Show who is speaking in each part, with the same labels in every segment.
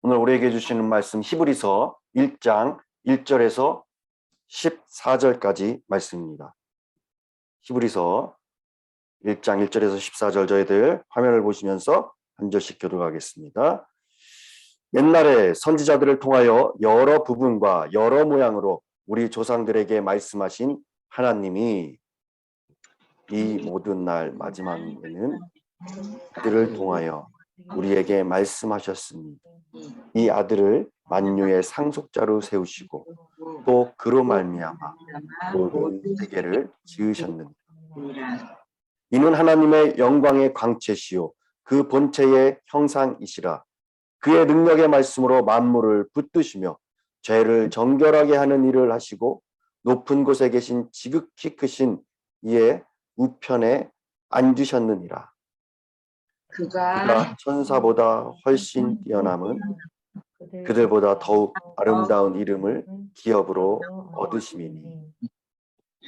Speaker 1: 오늘 우리에게 주시는 말씀 히브리서 1장 1절에서 14절까지 말씀입니다. 히브리서 1장 1절에서 14절 저희들 화면을 보시면서 한 절씩 교독하겠습니다. 옛날에 선지자들을 통하여 여러 부분과 여러 모양으로 우리 조상들에게 말씀하신 하나님이 이 모든 날 마지막에는 그들을 통하여 우리에게 말씀하셨으니 이 아들을 만유의 상속자로 세우시고 또 그로 말미암아 모든 세계를 지으셨느니라. 이는 하나님의 영광의 광채시요 그 본체의 형상이시라. 그의 능력의 말씀으로 만물을 붙드시며 죄를 정결하게 하는 일을 하시고 높은 곳에 계신 지극히 크신 이의 우편에 앉으셨느니라. 그가 천사보다 훨씬 뛰어남은 그들보다 더욱 아름다운 이름을 기업으로 얻으심이니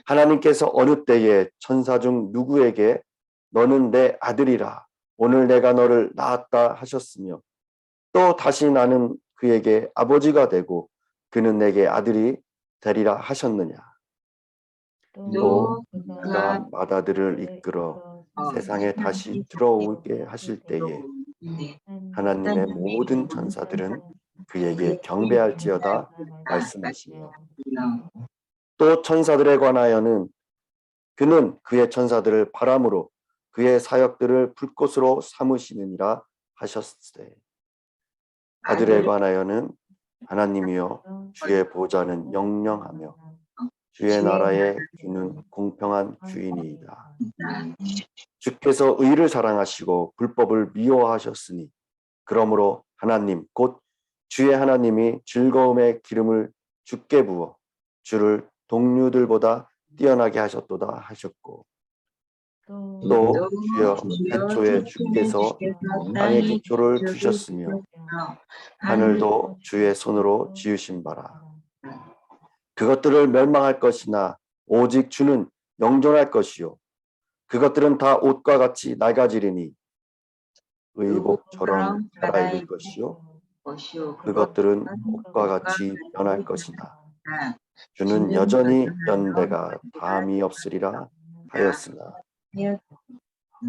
Speaker 1: 하나님께서 어느 때에 천사 중 누구에게 너는 내 아들이라 오늘 내가 너를 낳았다 하셨으며 또 다시 나는 그에게 아버지가 되고 그는 내게 아들이 되리라 하셨느냐. 또 그가 맏아들을 이끌어 세상에 다시 들어오게 하실 때에 하나님의 모든 천사들은 그에게 경배할지어다 말씀하시며 또 천사들에 관하여는 그는 그의 천사들을 바람으로 그의 사역들을 불꽃으로 삼으시느니라 하셨으되 아들에 관하여는 하나님이여 주의 보좌는 영영하며 주의 나라의 주는 공평한 주인이이다. 주께서 의를 사랑하시고 불법을 미워하셨으니 그러므로 하나님 곧 주의 하나님이 즐거움의 기름을 주께 부어 주를 동류들보다 뛰어나게 하셨도다 하셨고 또 주여 태초에 주께서 땅의 기초를 두셨으며 하늘도 주의 손으로 지으신 바라. 그것들을 멸망할 것이나 오직 주는 영존할 것이요 그것들은 다 옷과 같이 낡아지리니 의복처럼 갈아입을 것이요 그것들은 옷과 같이 변할 것이다. 주는 여전히 연대가 다함이 없으리라 하였으나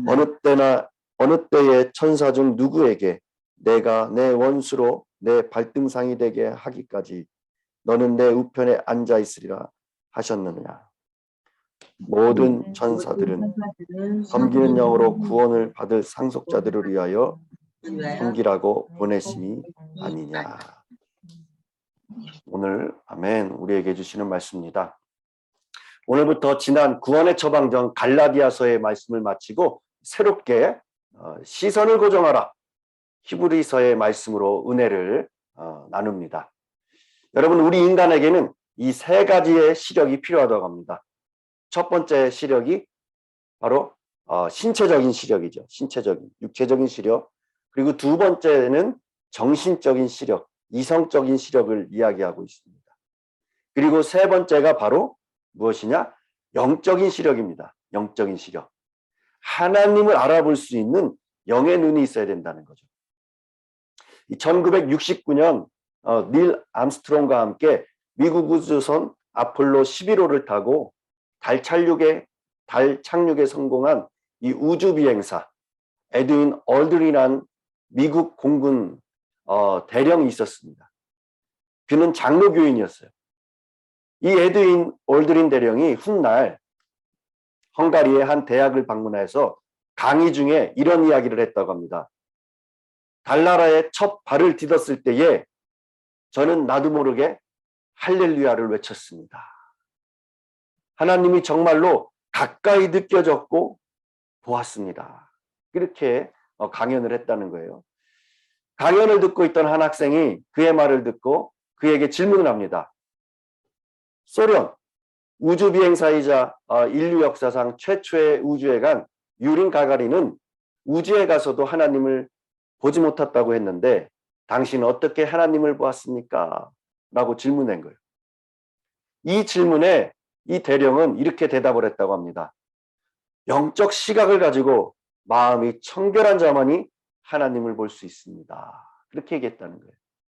Speaker 1: 어느 때에 천사 중 누구에게 내가 내 원수로 내 발등상이 되게 하기까지 너는 내 우편에 앉아 있으리라 하셨느냐. 모든 천사들은 섬기는 영으로 구원을 받을 상속자들을 위하여 섬기라고 보내심이 아니냐. 오늘 아멘 우리에게 주시는 말씀입니다. 오늘부터 지난 구원의 처방전 갈라디아서의 말씀을 마치고 새롭게 시선을 고정하라 히브리서의 말씀으로 은혜를 나눕니다. 여러분 우리 인간에게는 이 세 가지의 시력이 필요하다고 합니다. 첫 번째 시력이 바로 신체적인 시력이죠. 신체적인, 육체적인 시력. 그리고 두 번째는 정신적인 시력, 이성적인 시력을 이야기하고 있습니다. 그리고 세 번째가 바로 무엇이냐? 영적인 시력입니다. 영적인 시력. 하나님을 알아볼 수 있는 영의 눈이 있어야 된다는 거죠. 1969년 닐 암스트롱과 함께 미국 우주선 아폴로 11호를 타고 달 착륙에 성공한 이 우주 비행사 에드윈 얼드린이라는 미국 공군 대령이 있었습니다. 그는 장로교인이었어요. 이 에드윈 얼드린 대령이 훗날 헝가리의 한 대학을 방문해서 강의 중에 이런 이야기를 했다고 합니다. 달나라에 첫 발을 디뎠을 때에 저는 나도 모르게 할렐루야를 외쳤습니다. 하나님이 정말로 가까이 느껴졌고 보았습니다. 이렇게 강연을 했다는 거예요. 강연을 듣고 있던 한 학생이 그의 말을 듣고 그에게 질문을 합니다. 소련 우주비행사이자 인류 역사상 최초의 우주에 간 유린 가가린은 우주에 가서도 하나님을 보지 못했다고 했는데 당신은 어떻게 하나님을 보았습니까? 라고 질문한 거예요. 이 질문에 이 대령은 이렇게 대답을 했다고 합니다. 영적 시각을 가지고 마음이 청결한 자만이 하나님을 볼 수 있습니다. 그렇게 얘기했다는 거예요.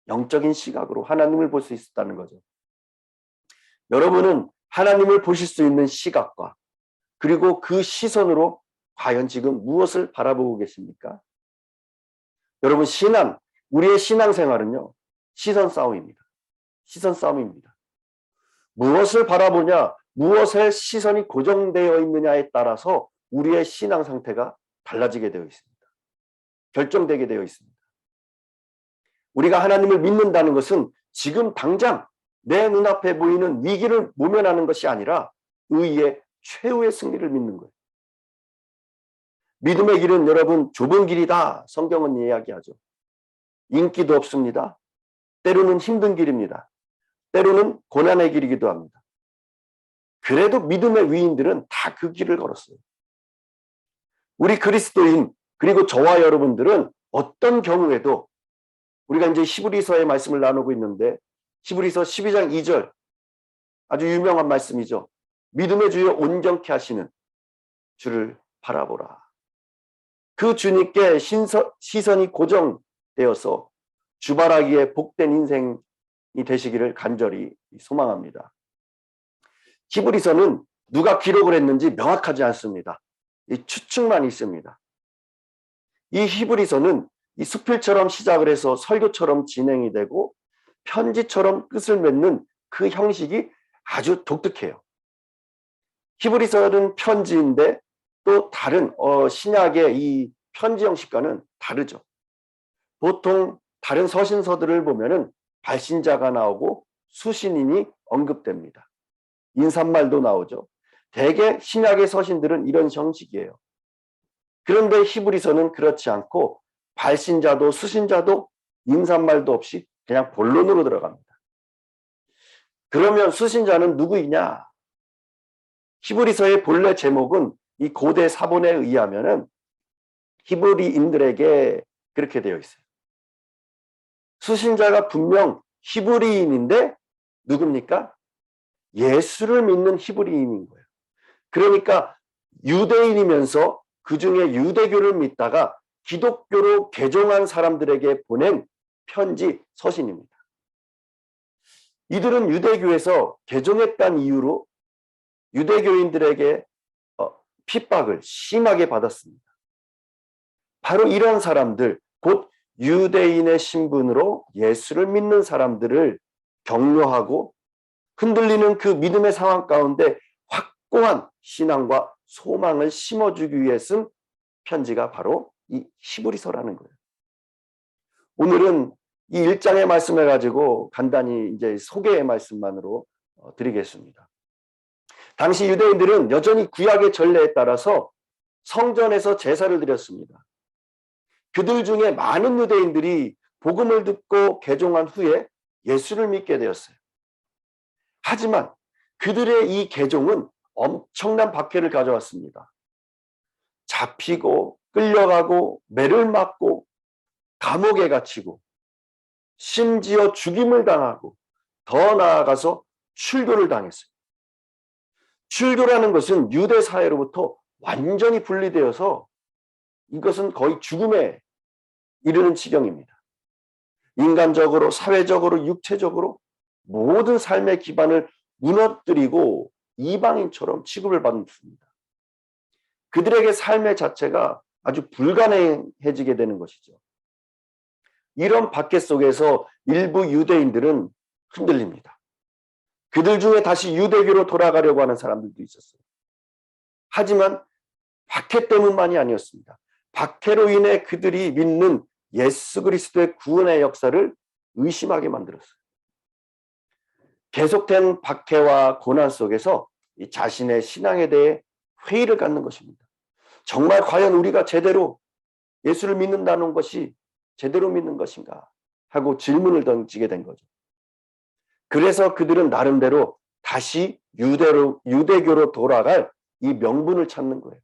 Speaker 1: 영적인 시각으로 하나님을 볼 수 있었다는 거죠. 여러분은 하나님을 보실 수 있는 시각과 그리고 그 시선으로 과연 지금 무엇을 바라보고 계십니까? 여러분, 우리의 신앙생활은요, 시선 싸움입니다. 시선 싸움입니다. 무엇을 바라보냐, 무엇에 시선이 고정되어 있느냐에 따라서 우리의 신앙 상태가 달라지게 되어 있습니다. 결정되게 되어 있습니다. 우리가 하나님을 믿는다는 것은 지금 당장 내 눈앞에 보이는 위기를 모면하는 것이 아니라 의의 최후의 승리를 믿는 거예요. 믿음의 길은 여러분 좁은 길이다. 성경은 이야기하죠. 인기도 없습니다. 때로는 힘든 길입니다. 때로는 고난의 길이기도 합니다. 그래도 믿음의 위인들은 다 그 길을 걸었어요. 우리 그리스도인 그리고 저와 여러분들은 어떤 경우에도 우리가 이제 히브리서의 말씀을 나누고 있는데 히브리서 12장 2절 아주 유명한 말씀이죠. 믿음의 주여 온전케 하시는 주를 바라보라. 그 주님께 시선이 고정되어서 주바라기에 복된 인생이 되시기를 간절히 소망합니다. 히브리서는 누가 기록을 했는지 명확하지 않습니다. 이 추측만 있습니다. 이 히브리서는 이 수필처럼 시작을 해서 설교처럼 진행이 되고 편지처럼 끝을 맺는 그 형식이 아주 독특해요. 히브리서는 편지인데 또 다른 신약의 이 편지 형식과는 다르죠. 보통 다른 서신서들을 보면은 발신자가 나오고 수신인이 언급됩니다. 인사말도 나오죠. 대개 신약의 서신들은 이런 형식이에요. 그런데 히브리서는 그렇지 않고 발신자도 수신자도 인사말도 없이 그냥 본론으로 들어갑니다. 그러면 수신자는 누구이냐? 히브리서의 본래 제목은 이 고대 사본에 의하면은 히브리인들에게 그렇게 되어 있어요. 수신자가 분명 히브리인인데 누굽니까? 예수를 믿는 히브리인인 거예요. 그러니까 유대인이면서 그 중에 유대교를 믿다가 기독교로 개종한 사람들에게 보낸 편지 서신입니다. 이들은 유대교에서 개종했다는 이유로 유대교인들에게 핍박을 심하게 받았습니다. 바로 이런 사람들, 곧 유대인의 신분으로 예수를 믿는 사람들을 격려하고 흔들리는 그 믿음의 상황 가운데 확고한 신앙과 소망을 심어주기 위해 쓴 편지가 바로 이 히브리서라는 거예요. 오늘은 이 1장의 말씀을 가지고 간단히 이제 소개의 말씀만으로 드리겠습니다. 당시 유대인들은 여전히 구약의 전례에 따라서 성전에서 제사를 드렸습니다. 그들 중에 많은 유대인들이 복음을 듣고 개종한 후에 예수를 믿게 되었어요. 하지만 그들의 이 개종은 엄청난 박해를 가져왔습니다. 잡히고 끌려가고 매를 맞고 감옥에 갇히고 심지어 죽임을 당하고 더 나아가서 출교를 당했어요. 출교라는 것은 유대 사회로부터 완전히 분리되어서 이것은 거의 죽음에 이르는 지경입니다. 인간적으로, 사회적으로, 육체적으로 모든 삶의 기반을 무너뜨리고 이방인처럼 취급을 받습니다. 그들에게 삶의 자체가 아주 불가능해지게 되는 것이죠. 이런 박해 속에서 일부 유대인들은 흔들립니다. 그들 중에 다시 유대교로 돌아가려고 하는 사람들도 있었어요. 하지만 박해 때문만이 아니었습니다. 박해로 인해 그들이 믿는 예수 그리스도의 구원의 역사를 의심하게 만들었어요. 계속된 박해와 고난 속에서 자신의 신앙에 대해 회의를 갖는 것입니다. 정말 과연 우리가 제대로 예수를 믿는다는 것이 제대로 믿는 것인가 하고 질문을 던지게 된 거죠. 그래서 그들은 나름대로 다시 유대교로 돌아갈 이 명분을 찾는 거예요.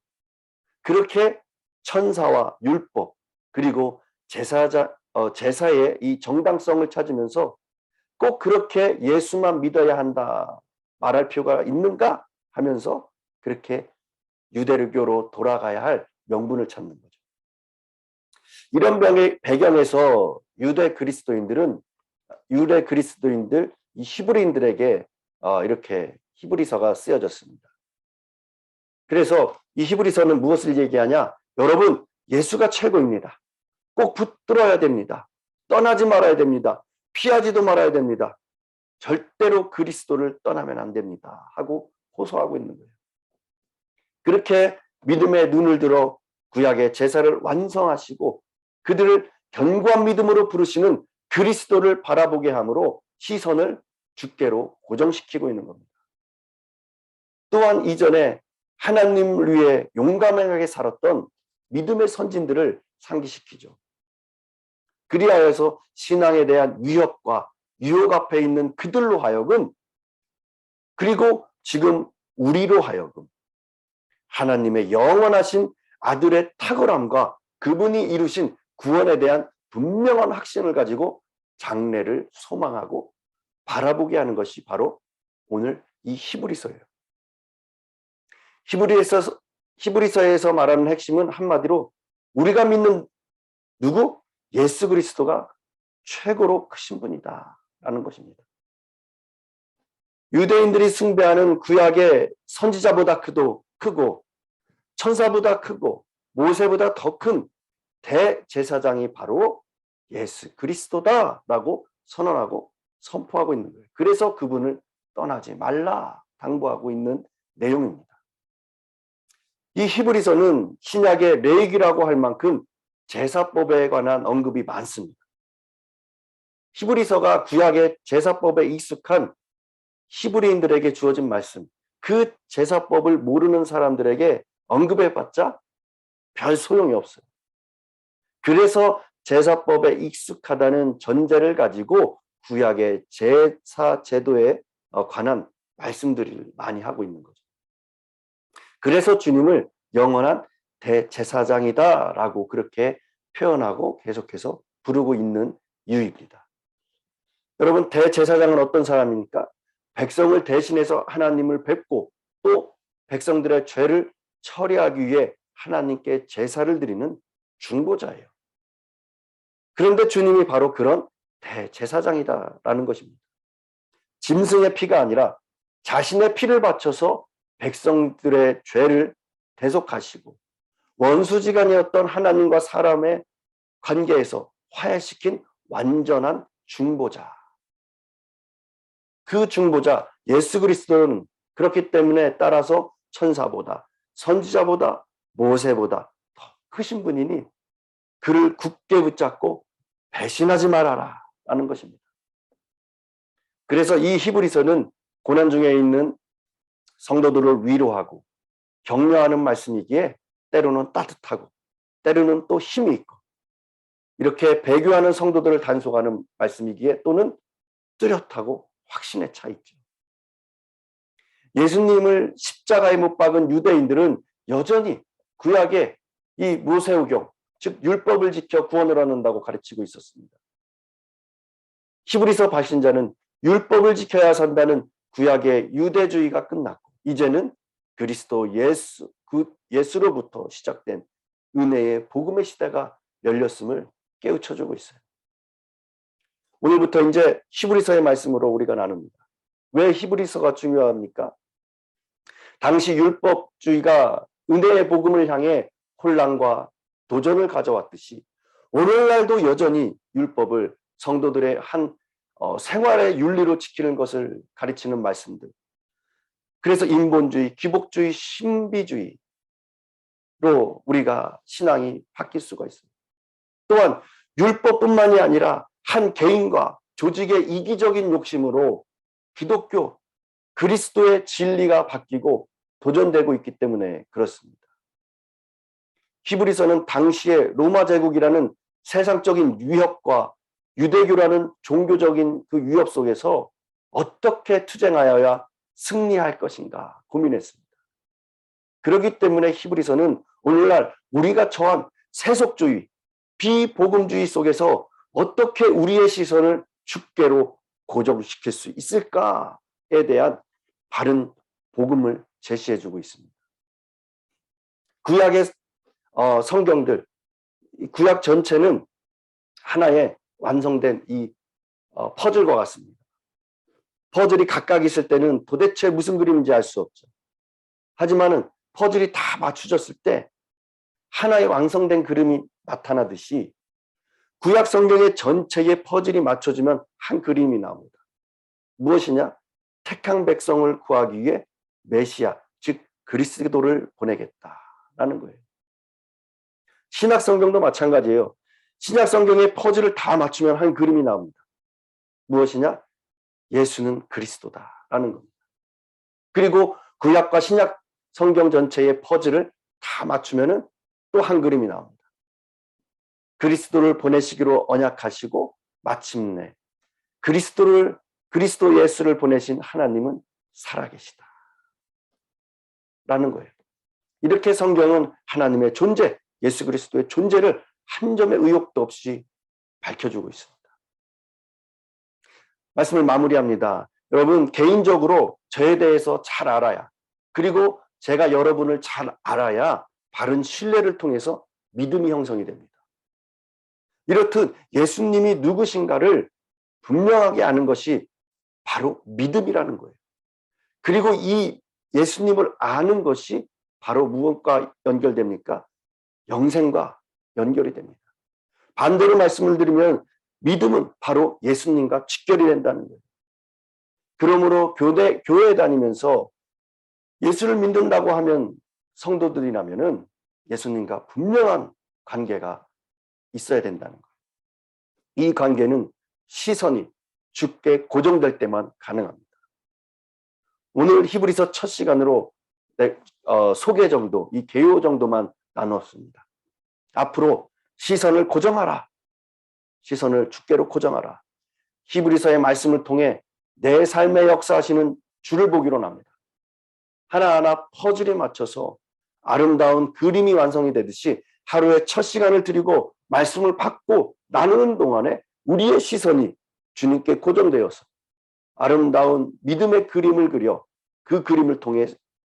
Speaker 1: 그렇게 천사와 율법 그리고 제사의 이 정당성을 찾으면서 꼭 그렇게 예수만 믿어야 한다 말할 필요가 있는가 하면서 그렇게 유대교로 돌아가야 할 명분을 찾는 거죠. 이런 배경에서 유대 그리스도인들은 유대 그리스도인들, 이 히브리인들에게 이렇게 히브리서가 쓰여졌습니다. 그래서 이 히브리서는 무엇을 얘기하냐? 여러분, 예수가 최고입니다. 꼭 붙들어야 됩니다. 떠나지 말아야 됩니다. 피하지도 말아야 됩니다. 절대로 그리스도를 떠나면 안 됩니다. 하고 호소하고 있는 거예요. 그렇게 믿음의 눈을 들어 구약의 제사를 완성하시고 그들을 견고한 믿음으로 부르시는 그리스도를 바라보게 함으로 시선을 주께로 고정시키고 있는 겁니다. 또한 이전에 하나님을 위해 용감하게 살았던 믿음의 선진들을 상기시키죠. 그리하여서 신앙에 대한 위협과 유혹 앞에 있는 그들로 하여금, 그리고 지금 우리로 하여금 하나님의 영원하신 아들의 탁월함과 그분이 이루신 구원에 대한 분명한 확신을 가지고 장래를 소망하고 바라보게 하는 것이 바로 오늘 이 히브리서예요. 히브리서에서 말하는 핵심은 한마디로 우리가 믿는 누구? 예수 그리스도가 최고로 크신 분이다 라는 것입니다. 유대인들이 숭배하는 구약의 선지자보다 크고 천사보다 크고 모세보다 더 큰 대제사장이 바로 예수 그리스도다라고 선언하고 선포하고 있는 거예요. 그래서 그분을 떠나지 말라 당부하고 있는 내용입니다. 이 히브리서는 신약의 레위기라고 할 만큼 제사법에 관한 언급이 많습니다. 히브리서가 구약의 제사법에 익숙한 히브리인들에게 주어진 말씀, 그 제사법을 모르는 사람들에게 언급해봤자 별 소용이 없어요. 그래서 제사법에 익숙하다는 전제를 가지고 구약의 제사 제도에 관한 말씀들을 많이 하고 있는 거죠. 그래서 주님을 영원한 대제사장이다라고 그렇게 표현하고 계속해서 부르고 있는 이유입니다. 여러분, 대제사장은 어떤 사람입니까? 백성을 대신해서 하나님을 뵙고 또 백성들의 죄를 처리하기 위해 하나님께 제사를 드리는 중보자예요. 그런데 주님이 바로 그런 대제사장이다라는 것입니다. 짐승의 피가 아니라 자신의 피를 바쳐서 백성들의 죄를 대속하시고 원수지간이었던 하나님과 사람의 관계에서 화해시킨 완전한 중보자. 그 중보자 예수 그리스도는 그렇기 때문에 따라서 천사보다 선지자보다 모세보다 더 크신 분이니 그를 굳게 붙잡고 배신하지 말아라 라는 것입니다. 그래서 이 히브리서는 고난 중에 있는 성도들을 위로하고 격려하는 말씀이기에 때로는 따뜻하고 때로는 또 힘이 있고 이렇게 배교하는 성도들을 단속하는 말씀이기에 또는 뚜렷하고 확신에 차 있죠. 예수님을 십자가에 못 박은 유대인들은 여전히 구약의 이 모세오경, 즉 율법을 지켜 구원을 얻는다고 가르치고 있었습니다. 히브리서 발신자는 율법을 지켜야 산다는 구약의 유대주의가 끝났고 이제는 그리스도 예수로부터 시작된 은혜의 복음의 시대가 열렸음을 깨우쳐주고 있어요. 오늘부터 이제 히브리서의 말씀으로 우리가 나눕니다. 왜 히브리서가 중요합니까? 당시 율법주의가 은혜의 복음을 향해 혼란과 도전을 가져왔듯이 오늘날도 여전히 율법을 성도들의 한 생활의 윤리로 지키는 것을 가르치는 말씀들. 그래서 인본주의, 기복주의, 신비주의로 우리가 신앙이 바뀔 수가 있습니다. 또한 율법뿐만이 아니라 한 개인과 조직의 이기적인 욕심으로 기독교, 그리스도의 진리가 바뀌고 도전되고 있기 때문에 그렇습니다. 히브리서는 당시의 로마 제국이라는 세상적인 위협과 유대교라는 종교적인 그 위협 속에서 어떻게 투쟁하여야 승리할 것인가 고민했습니다. 그렇기 때문에 히브리서는 오늘날 우리가 처한 세속주의, 비복음주의 속에서 어떻게 우리의 시선을 주께로 고정시킬 수 있을까에 대한 바른 복음을 제시해주고 있습니다. 구약의 성경들, 구약 전체는 하나의 완성된 이 퍼즐과 같습니다. 퍼즐이 각각 있을 때는 도대체 무슨 그림인지 알 수 없죠. 하지만은 퍼즐이 다 맞춰졌을 때 하나의 완성된 그림이 나타나듯이 구약 성경의 전체의 퍼즐이 맞춰지면 한 그림이 나옵니다. 무엇이냐? 택한 백성을 구하기 위해 메시아, 즉 그리스도를 보내겠다라는 거예요. 신약 성경도 마찬가지예요. 신약 성경의 퍼즐을 다 맞추면 한 그림이 나옵니다. 무엇이냐? 예수는 그리스도다라는 겁니다. 그리고 구약과 신약 성경 전체의 퍼즐을 다 맞추면은 또 한 그림이 나옵니다. 그리스도를 보내시기로 언약하시고 마침내 그리스도 예수를 보내신 하나님은 살아계시다 라는 거예요. 이렇게 성경은 하나님의 존재, 예수 그리스도의 존재를 한 점의 의혹도 없이 밝혀주고 있습니다. 말씀을 마무리합니다. 여러분, 개인적으로 저에 대해서 잘 알아야, 그리고 제가 여러분을 잘 알아야 바른 신뢰를 통해서 믿음이 형성이 됩니다. 이렇듯 예수님이 누구신가를 분명하게 아는 것이 바로 믿음이라는 거예요. 그리고 이 예수님을 아는 것이 바로 무엇과 연결됩니까? 영생과 연결이 됩니다. 반대로 말씀을 드리면 믿음은 바로 예수님과 직결이 된다는 거예요. 그러므로 교회에 다니면서 예수를 믿는다고 하면 성도들이라면은 예수님과 분명한 관계가 있어야 된다는 거예요. 이 관계는 시선이 주께 고정될 때만 가능합니다. 오늘 히브리서 첫 시간으로 소개 정도, 이 개요 정도만 나눴습니다. 앞으로 시선을 고정하라. 시선을 주께로 고정하라. 히브리서의 말씀을 통해 내 삶의 역사하시는 주를 보기로 합니다. 하나하나 퍼즐에 맞춰서 아름다운 그림이 완성이 되듯이 하루에 첫 시간을 드리고 말씀을 받고 나누는 동안에 우리의 시선이 주님께 고정되어서 아름다운 믿음의 그림을 그려 그 그림을 통해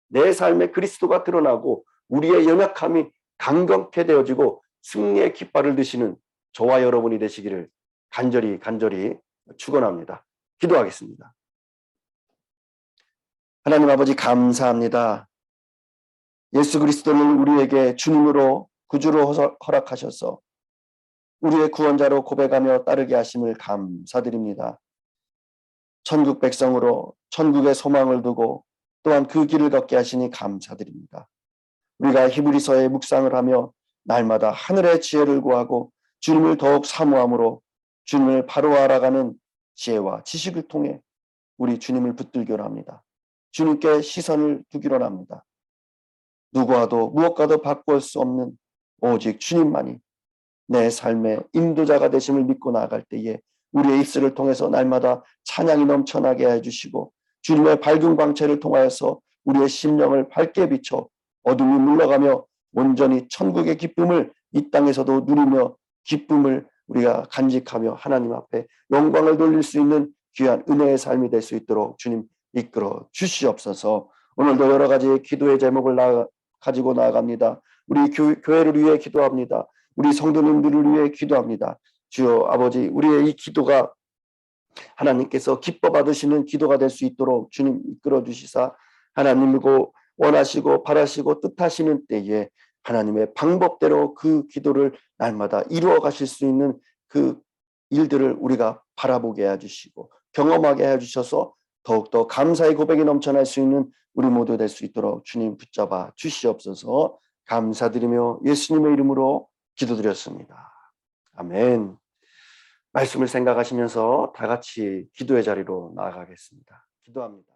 Speaker 1: 내 삶의 그리스도가 드러나고 우리의 연약함이 강건케 되어지고 승리의 깃발을 드시는 저와 여러분이 되시기를 간절히 축원합니다. 기도하겠습니다. 하나님 아버지 감사합니다. 예수 그리스도를 우리에게 주님으로 구주로 허락하셔서 우리의 구원자로 고백하며 따르게 하심을 감사드립니다. 천국 백성으로 천국의 소망을 두고 또한 그 길을 걷게 하시니 감사드립니다. 우리가 히브리서의 묵상을 하며 날마다 하늘의 지혜를 구하고 주님을 더욱 사모함으로 주님을 바로 알아가는 지혜와 지식을 통해 우리 주님을 붙들기로 합니다. 주님께 시선을 두기로 합니다. 누구와도 무엇과도 바꿀 수 없는 오직 주님만이 내 삶의 인도자가 되심을 믿고 나아갈 때에 우리의 입술을 통해서 날마다 찬양이 넘쳐나게 해주시고 주님의 밝은 광채를 통하여서 우리의 심령을 밝게 비춰 어둠이 물러가며 온전히 천국의 기쁨을 이 땅에서도 누리며 기쁨을 우리가 간직하며 하나님 앞에 영광을 돌릴 수 있는 귀한 은혜의 삶이 될 수 있도록 주님 이끌어 주시옵소서. 오늘도 여러 가지 기도의 제목을 가지고 나아갑니다. 우리 교회를 위해 기도합니다. 우리 성도님들을 위해 기도합니다. 주여 아버지, 우리의 이 기도가 하나님께서 기뻐 받으시는 기도가 될 수 있도록 주님 이끌어 주시사 하나님이고 원하시고 바라시고 뜻하시는 때에 하나님의 방법대로 그 기도를 날마다 이루어 가실 수 있는 그 일들을 우리가 바라보게 해주시고 경험하게 해주셔서 더욱더 감사의 고백이 넘쳐날 수 있는 우리 모두 될 수 있도록 주님 붙잡아 주시옵소서. 감사드리며 예수님의 이름으로 기도드렸습니다. 아멘. 말씀을 생각하시면서 다 같이 기도의 자리로 나아가겠습니다. 기도합니다.